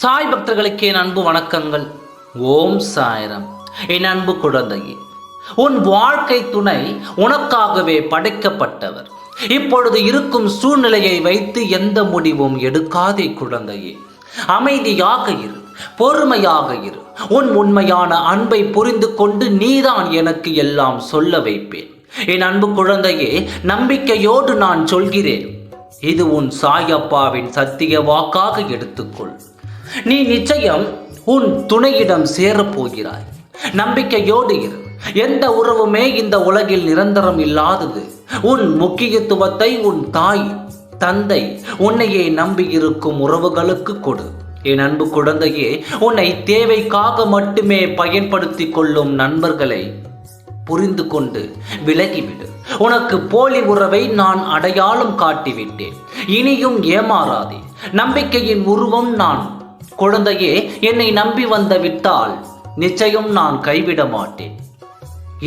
சாய் பக்தர்களுக்கு என் அன்பு வணக்கங்கள். ஓம் சாய்ராம். என் அன்பு குழந்தையே, உன் வாழ்க்கை துணை உனக்காகவே படைக்கப்பட்டவர். இப்பொழுது இருக்கும் சூழ்நிலையை வைத்து எந்த முடிவும் எடுக்காதே குழந்தையே. அமைதியாக இரு, பொறுமையாக இரு. உன் உண்மையான அன்பை புரிந்து கொண்டு நீதான் எனக்கு எல்லாம் சொல்ல வைப்பேன். என் அன்பு குழந்தையே, நம்பிக்கையோடு நான் சொல்கிறேன். இது உன் சாயப்பாவின் சத்திய வாக்காக எடுத்துக்கொள். நீ நிச்சயம் உன் துணையிடம் சேரப்போகிறாய். நம்பிக்கையோடு இரு. எந்த உறவுமே இந்த உலகில் நிரந்தரம் இல்லாதது. உன் முக்கியத்துவத்தை உன் தாய், தந்தை, உன்னையே நம்பி இருக்கும் உறவுகளுக்கு கொடு. என் அன்பு குழந்தையே, உன்னை தேவைக்காக மட்டுமே பயன்படுத்தி கொள்ளும் நண்பர்களை புரிந்து கொண்டு விலகிவிடு. உனக்கு போலி உறவை நான் அடையாளம் காட்டிவிட்டேன். இனியும் ஏமாறாதே. நம்பிக்கையின் உருவம் நான். குழந்தையே, என்னை நம்பி வந்து விட்டால் நிச்சயம் நான் கைவிட மாட்டேன்.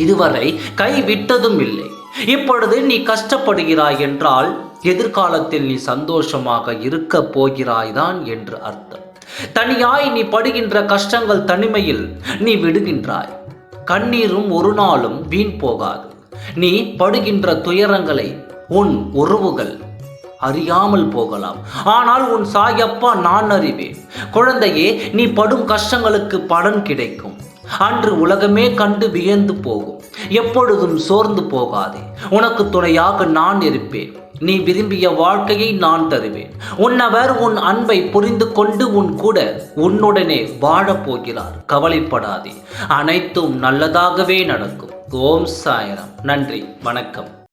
இதுவரை கைவிட்டதும் இல்லை. இப்பொழுது நீ கஷ்டப்படுகிறாய் என்றால் எதிர்காலத்தில் நீ சந்தோஷமாக இருக்க போகிறாய்தான் என்று அர்த்தம். தனியாய் நீ படுகின்ற கஷ்டங்கள் தனிமையில் நீ விடுகின்றாய். கண்ணீரும் ஒரு நாளும் வீண் போகாது. நீ படுகின்ற துயரங்களை உன் உறவுகள் அறியாமல் போகலாம், ஆனால் உன் சாயப்பா நான் அறிவேன். குழந்தையே, நீ படும் கஷ்டங்களுக்கு பலன் கிடைக்கும். அன்று உலகமே கண்டு வியந்து போகும். எப்பொழுதும் சோர்ந்து போகாதே. உனக்கு துணையாக நான் இருப்பேன். நீ விரும்பிய வாழ்க்கையை நான் தருவேன். உன்னவர் உன் அன்பை புரிந்து கொண்டு உன் கூட உன்னுடனே வாழப்போகிறார். கவலைப்படாதே. அனைத்தும் நல்லதாகவே நடக்கும். ஓம் சாய்ராம். நன்றி, வணக்கம்.